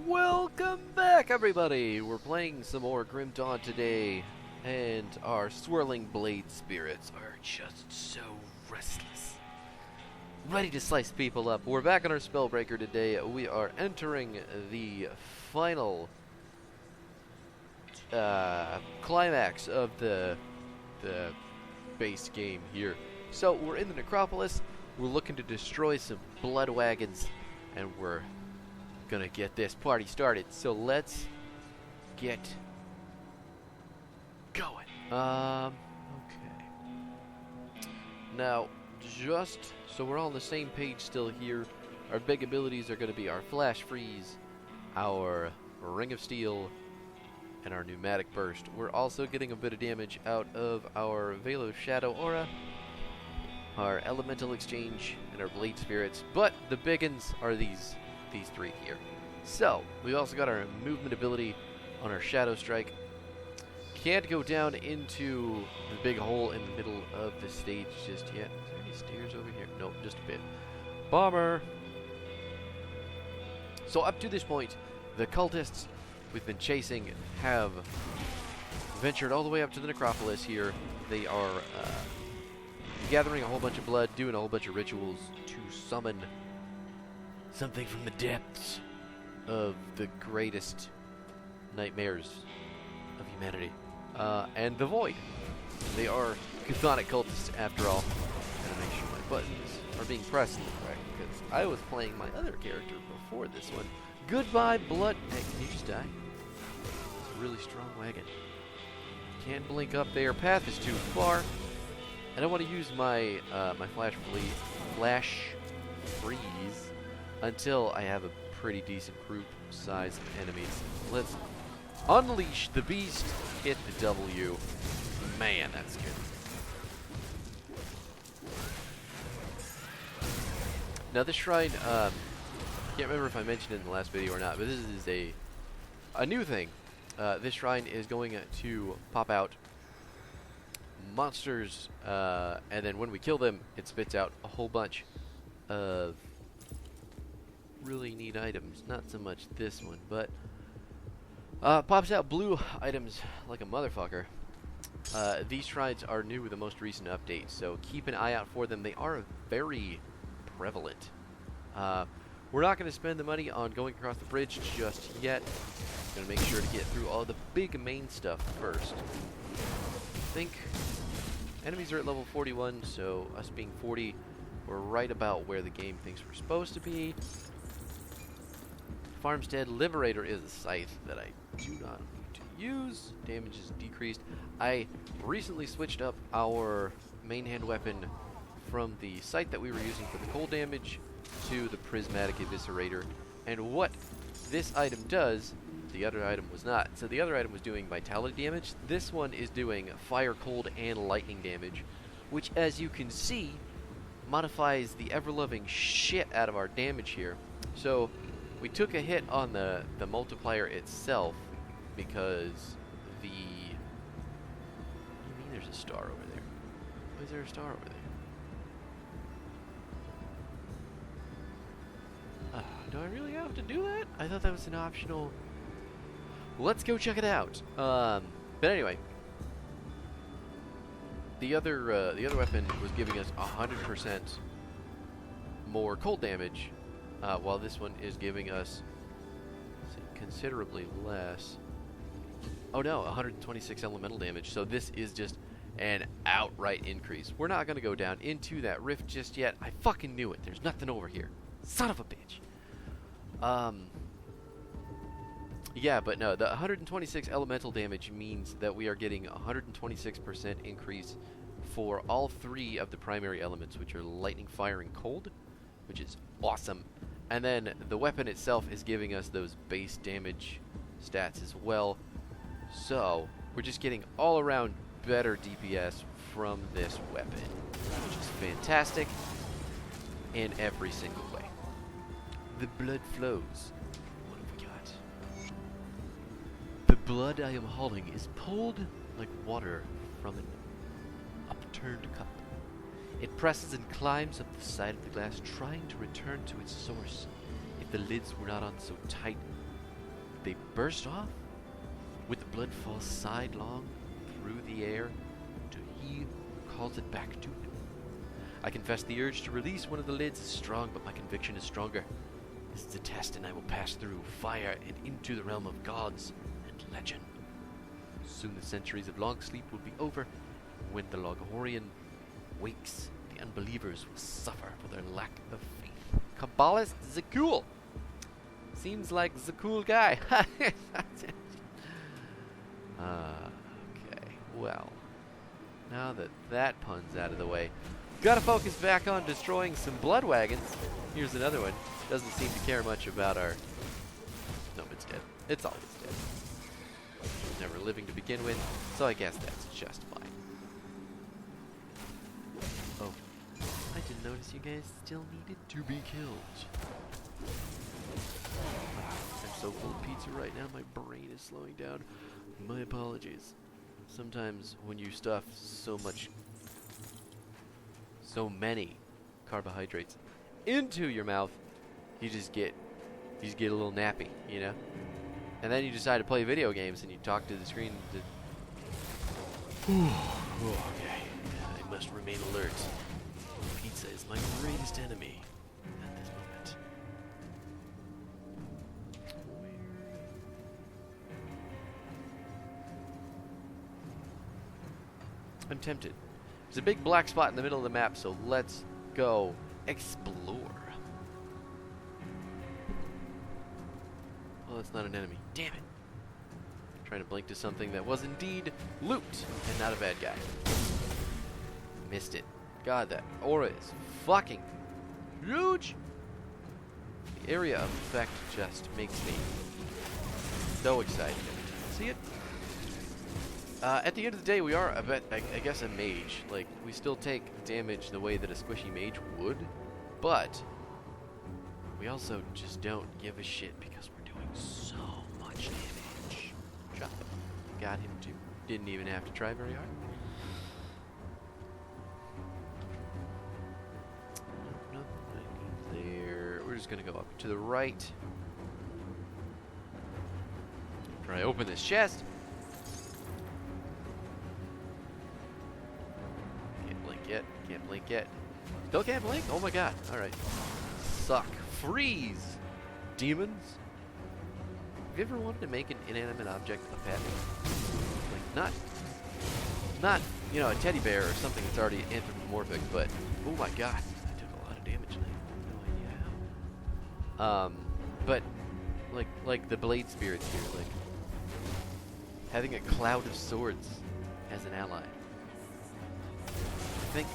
Welcome back, everybody! We're playing some more Grim Dawn today, and our swirling blade spirits are just so restless. Ready to slice people up. We're back on our Spellbreaker today. We are entering the final climax of the base game here. So, we're in the Necropolis, we're looking to destroy some blood wagons, and we're gonna get this party started. So let's get going. Okay. Now, just so we're all on the same page still here, our big abilities are gonna be our Flash Freeze, our Ring of Steel, and our Pneumatic Burst. We're also getting a bit of damage out of our Veil of Shadow Aura, our Elemental Exchange, and our Blade Spirits, but the biggins are these three here. So, we've also got our movement ability on our Shadow Strike. Can't go down into the big hole in the middle of the stage just yet. Is there any stairs over here? Nope, just a bit. Bomber! So up to this point, the cultists we've been chasing have ventured all the way up to the Necropolis here. They are gathering a whole bunch of blood, doing a whole bunch of rituals to summon something from the depths of the greatest nightmares of humanity. And the Void. They are chthonic cultists after all. Gotta make sure my buttons are being pressed correct, because I was playing my other character before this one. Goodbye, blood. Hey, can you just die? It's a really strong wagon. Can't blink up there. Path is too far. I don't want to use my my flash freeze until I have a pretty decent group size of enemies. Let's unleash the beast, hit the W. Man, that's good. Now this shrine, I can't remember if I mentioned it in the last video or not, but this is a new thing. This shrine is going to pop out monsters, and then when we kill them, it spits out a whole bunch of really neat items. Not so much this one, but pops out blue items like a motherfucker. These shrines are new with the most recent update, so keep an eye out for them. They are very prevalent. We're not going to spend the money on going across the bridge just yet. Going to make sure to get through all the big main stuff first. I think enemies are at level 41, so us being 40, we're right about where the game thinks we're supposed to be. Farmstead Liberator is a scythe that I do not need to use. Damage is decreased. I recently switched up our main hand weapon from the scythe that we were using for the cold damage to the Prismatic Eviscerator. And what this item does, the other item was not. So the other item was doing vitality damage. This one is doing fire, cold, and lightning damage, which, as you can see, modifies the ever-loving shit out of our damage here. So we took a hit on the multiplier itself because the... What do you mean there's a star over there? Why is there a star over there? Do I really have to do that? I thought that was an optional... Let's go check it out. But anyway, the other weapon was giving us 100% more cold damage, while this one is giving us considerably less. Oh no, 126 elemental damage. So this is just an outright increase. We're not gonna go down into that rift just yet. I fucking knew it. There's nothing over here. Son of a bitch. Yeah, but no, the 126 elemental damage means that we are getting 126% increase for all three of the primary elements, which are lightning, fire, and cold, which is awesome. And then the weapon itself is giving us those base damage stats as well. So we're just getting all around better DPS from this weapon, which is fantastic in every single way. The blood flows. What have we got? The blood I am hauling is pulled like water from an upturned cup. It presses and climbs up the side of the glass, trying to return to its source. It the lids were not on so tight, they burst off, with the blood fall sidelong through the air to he who calls it back to him. I confess the urge to release one of the lids is strong, but my conviction is stronger. This is a test, and I will pass through fire and into the realm of gods and legend. Soon the centuries of long sleep will be over. When the Loghorian wakes, the unbelievers will suffer for their lack of faith. Kabbalist Zakul. Seems like Zakul guy. Okay, well, now that that pun's out of the way, gotta focus back on destroying some blood wagons. Here's another one. Doesn't seem to care much about our... No, it's dead. It's always dead. Never living to begin with, so I guess that's just fine. Oh, I didn't notice you guys still needed to be killed. I'm so full of pizza right now, my brain is slowing down. My apologies. Sometimes when you stuff so many carbohydrates into your mouth, you just get a little nappy, you know? And then you decide to play video games and you talk to the screen to... Okay, I must remain alert. Pizza is my greatest enemy at this moment. I'm tempted. There's a big black spot in the middle of the map, so let's go explore. Oh, that's not an enemy. Damn it. I'm trying to blink to something that was indeed loot and not a bad guy. Missed it. God, that aura is fucking huge. The area of effect just makes me so excited every time I see it. At the end of the day, we are, I guess, a mage. Like, we still take damage the way that a squishy mage would, but we also just don't give a shit because we're doing so much damage. Drop him. Got him too. Didn't even have to try very hard. Nope, nothing there. We're just gonna go up to the right. Try to open this chest. Can't blink yet. Still can't blink? Oh my god. Alright. Suck. Freeze! Demons? Have you ever wanted to make an inanimate object a pet? Like, not, you know, a teddy bear or something that's already anthropomorphic, but, oh my god. I took a lot of damage and I have no idea how. But, like the blade spirits here, like, having a cloud of swords as an ally. I think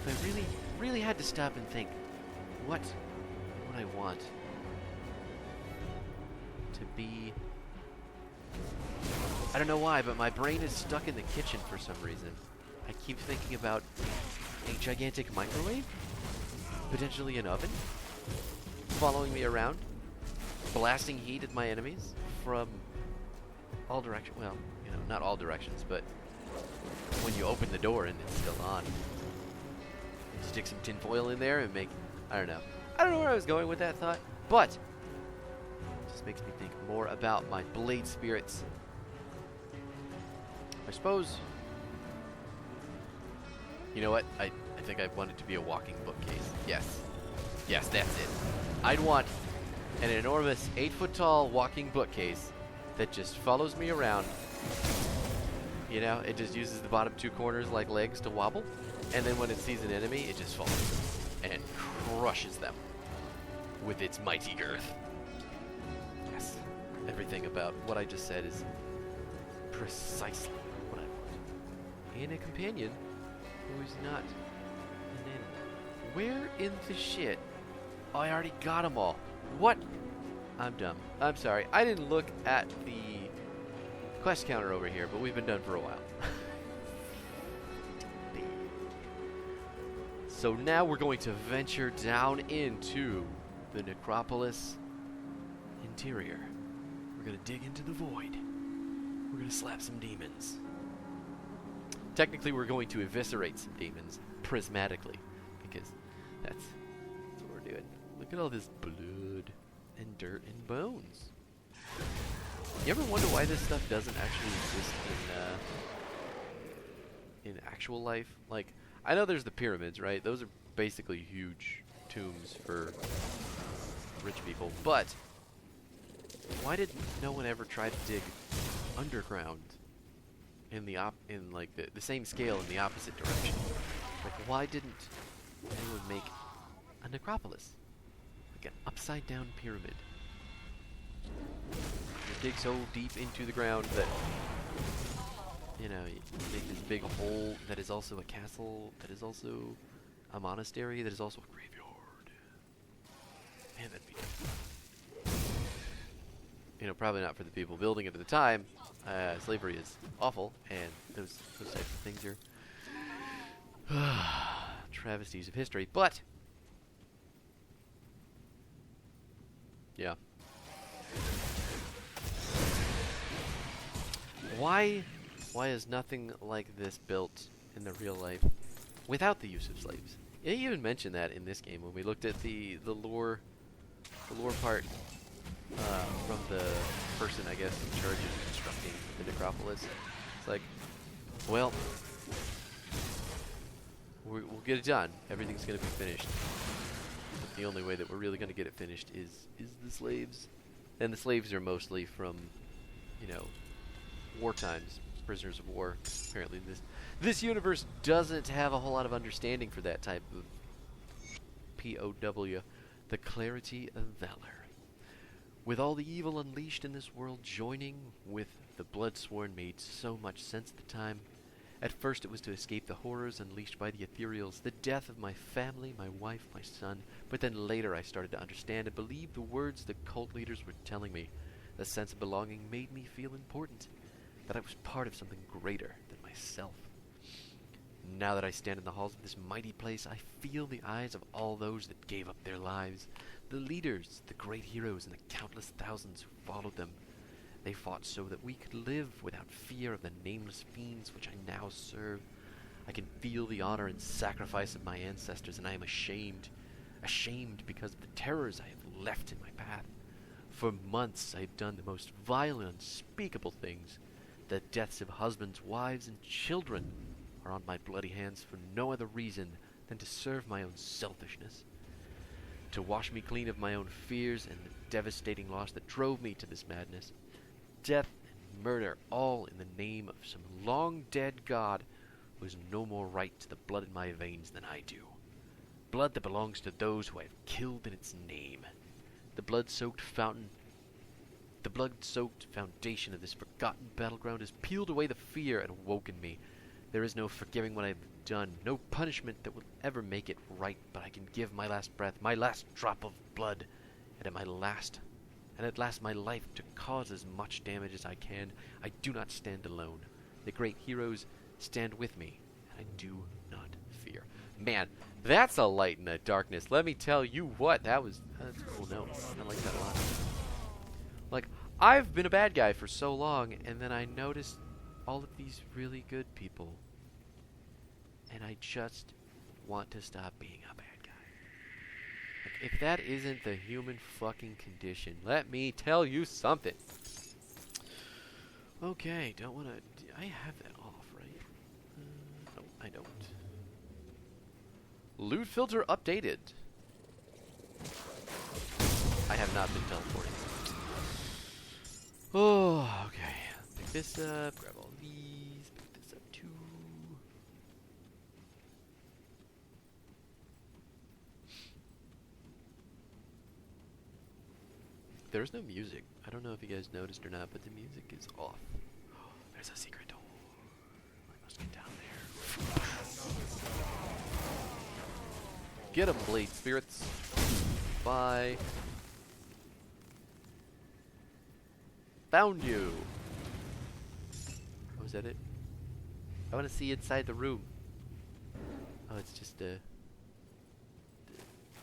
if I really had to stop and think, what would I want to be? I don't know why, but my brain is stuck in the kitchen for some reason. I keep thinking about a gigantic microwave, potentially an oven, following me around, blasting heat at my enemies from all directions. Well, you know, not all directions, but when you open the door and it's still on. Stick some tin foil in there and make... I don't know. I don't know where I was going with that thought, but it just makes me think more about my blade spirits. I suppose... You know what? I think I want it to be a walking bookcase. Yes. Yes, that's it. I'd want an enormous 8-foot-tall walking bookcase that just follows me around. You know, it just uses the bottom two corners like legs to wobble. And then when it sees an enemy, it just follows and crushes them with its mighty girth. Yes. Everything about what I just said is precisely what I want. And a companion who is not an enemy. Where in the shit? Oh, I already got them all. What? I'm dumb. I'm sorry. I didn't look at the quest counter over here, but we've been done for a while. So now we're going to venture down into the necropolis interior. We're going to dig into the void. We're going to slap some demons. Technically, we're going to eviscerate some demons prismatically, because that's what we're doing. Look at all this blood and dirt and bones. You ever wonder why this stuff doesn't actually exist in actual life? Like, I know there's the pyramids, right? Those are basically huge tombs for rich people, but why did no one ever try to dig underground in the the same scale in the opposite direction? Like, why didn't anyone make a necropolis? Like an upside down pyramid. You dig so deep into the ground that, you know, you make this big hole that is also a castle, that is also a monastery, that is also a graveyard. Man, that'd be good. You know, probably not for the people building it at the time. Slavery is awful, and those types of things are travesties of history. But yeah, why is nothing like this built in the real life without the use of slaves? You even mentioned that in this game when we looked at the lore part from the person, I guess, in charge of constructing the necropolis. It's like, well, we'll get it done. Everything's going to be finished. But the only way that we're really going to get it finished is the slaves. And the slaves are mostly from, you know, war times, prisoners of war. Apparently this universe doesn't have a whole lot of understanding for that type of POW, the clarity of valor. With all the evil unleashed in this world joining with the Bloodsworn made so much sense at the time. At first it was to escape the horrors unleashed by the ethereals, the death of my family, my wife, my son, but then later I started to understand and believe the words the cult leaders were telling me. The sense of belonging made me feel important, that I was part of something greater than myself. Now that I stand in the halls of this mighty place, I feel the eyes of all those that gave up their lives. The leaders, the great heroes, and the countless thousands who followed them. They fought so that we could live without fear of the nameless fiends which I now serve. I can feel the honor and sacrifice of my ancestors, and I am ashamed. Ashamed because of the terrors I have left in my path. For months I have done the most vile and unspeakable things. The deaths of husbands, wives, and children are on my bloody hands for no other reason than to serve my own selfishness. To wash me clean of my own fears and the devastating loss that drove me to this madness. Death and murder, all in the name of some long-dead god who has no more right to the blood in my veins than I do. Blood that belongs to those who I have killed in its name. The blood-soaked foundation of this forgotten battleground has peeled away the fear and awoken me. There is no forgiving what I have done, no punishment that will ever make it right, but I can give my last breath, my last drop of blood, and at last my life to cause as much damage as I can. I do not stand alone. The great heroes stand with me, and I do not fear. Man, that's a light in the darkness. Let me tell you what, that's a cool note. I like that a lot. Like, I've been a bad guy for so long, and then I noticed all of these really good people, and I just want to stop being a bad guy. Like, if that isn't the human fucking condition, let me tell you something. Okay, don't want to... I have that off, right? No, I don't. Loot filter updated. I have not been teleporting. Oh, okay. Pick this up, grab all these, pick this up too. There's no music. I don't know if you guys noticed or not, but the music is off. Oh, there's a secret door. I must get down there. Get 'em, blade spirits. Bye. Found you. Oh, is that it? I want to see inside the room. Oh, it's just a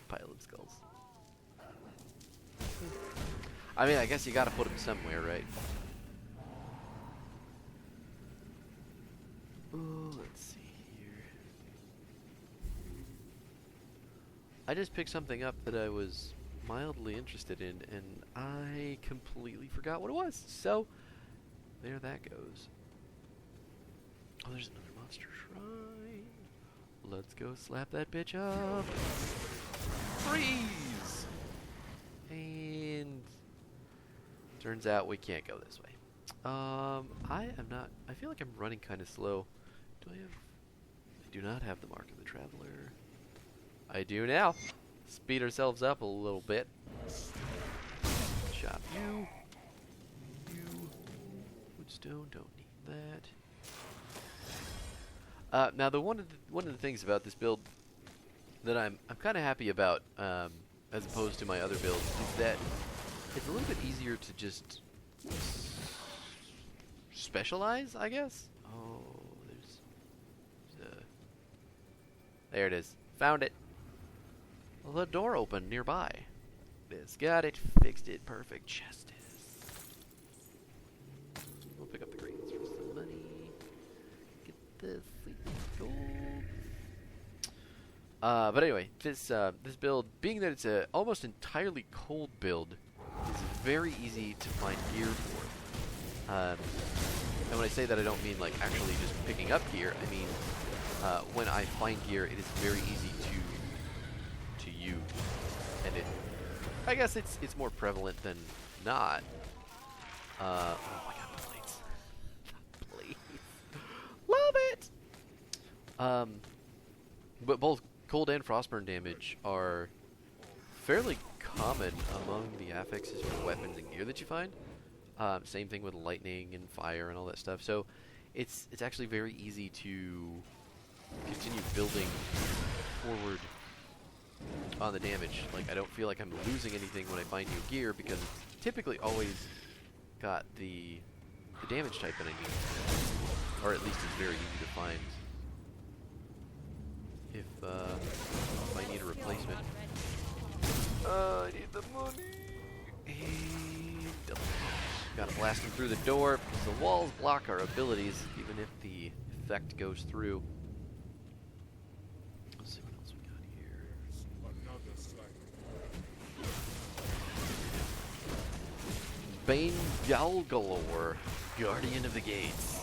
pile of skulls. I mean, I guess you gotta put them somewhere, right? Oh, let's see here. I just picked something up that I was mildly interested in, and I completely forgot what it was. So, there that goes. Oh, there's another monster shrine. Let's go slap that bitch up. Freeze! And turns out we can't go this way. I am not. I feel like I'm running kind of slow. Do I have? I do not have the mark of the traveler. I do now. Speed ourselves up a little bit. Chop you. You. Woodstone. Don't need that. Now one of the things about this build that I'm kind of happy about, as opposed to my other builds, is that it's a little bit easier to just specialize, I guess. Oh, there it is. Found it. Well, the door opened nearby. This got it. Fixed it. Perfect. Chest is. We'll pick up the greens for some money. Get the sweet gold. But anyway, this build, being that it's a almost entirely cold build, is very easy to find gear for. And when I say that, I don't mean like actually just picking up gear. I mean when I find gear, it is very easy to use, and I guess it's more prevalent than not. Oh my god, plates! Please, love it. But both cold and frostburn damage are fairly common among the affixes for weapons and gear that you find. Same thing with lightning and fire and all that stuff. So it's actually very easy to continue building forward on the damage. Like, I don't feel like I'm losing anything when I find new gear, because it's typically always got the damage type that I need, or at least it's very easy to find if I need a replacement. I need the money. And gotta blast him through the door, because the walls block our abilities, even if the effect goes through. Let's see what else we got here. Bane Galgalore, Guardian of the Gates.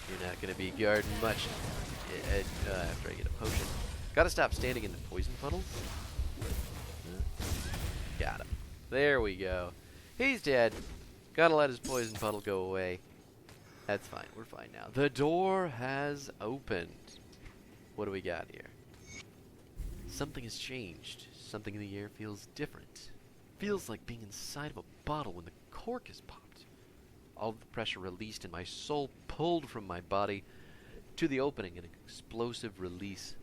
You're not gonna be guarding much after I get a potion. Gotta stop standing in the poison puddles. Got him. There we go. He's dead. Gotta let his poison puddle go away. That's fine. We're fine now. The door has opened. What do we got here? Something has changed. Something in the air feels different. Feels like being inside of a bottle when the cork is popped. All of the pressure released and my soul pulled from my body to the opening in an explosive release.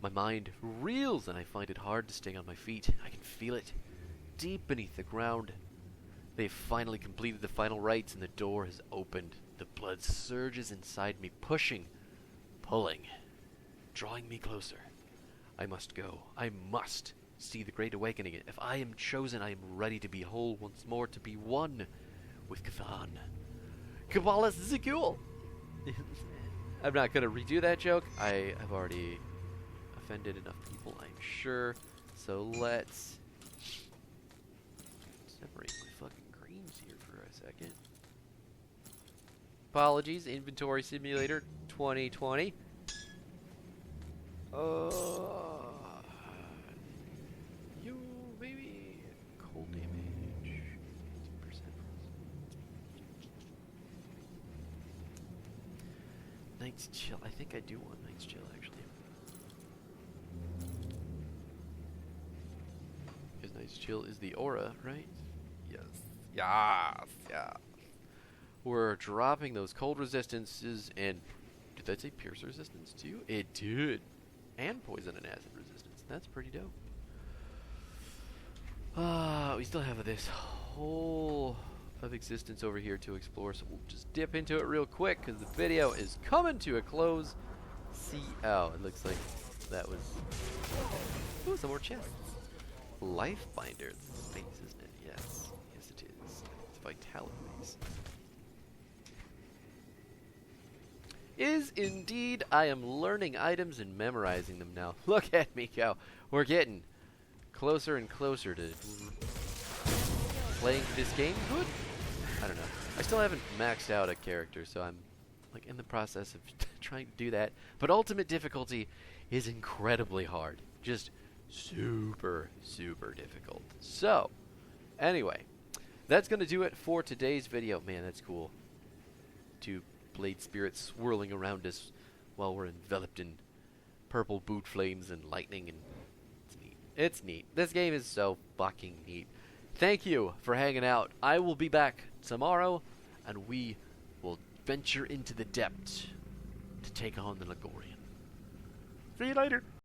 My mind reels and I find it hard to stay on my feet. I can feel it deep beneath the ground. They've finally completed the final rites and the door has opened. The blood surges inside me, pushing, pulling, drawing me closer. I must go. I must see the Great Awakening. If I am chosen, I am ready to be whole once more, to be one with K'Than. Kabbalah Zikul! I'm not going to redo that joke. I have already offended enough people, I'm sure. So let's separate my fucking greens here for a second. Apologies, Inventory Simulator 2020. You maybe cold damage 18%. Night's Chill. I think I do want Night's Chill actually. Because Night's Chill is the aura, right? Yes. Yes. Yeah. We're dropping those cold resistances, and did that say pierce resistance too? It did. And poison and acid resistance. That's pretty dope. We still have this whole of existence over here to explore, so we'll just dip into it real quick because the video is coming to a close. See, oh, it looks like that was. Ooh, some more chests. Life binder. This is space, isn't it? Yes. Yes, it is. It's vitality base. Is indeed. I am learning items and memorizing them now. Look at me go. We're getting closer and closer to playing this game good. I don't know. I still haven't maxed out a character, so I'm like in the process of trying to do that. But ultimate difficulty is incredibly hard. Just super, super difficult. So, anyway, that's going to do it for today's video. Man, that's cool. 2 blade spirits swirling around us while we're enveloped in purple boot flames and lightning, and it's neat. It's neat. This game is so fucking neat. Thank you for hanging out. I will be back tomorrow, and we will venture into the depths to take on the Ligorian. See you later.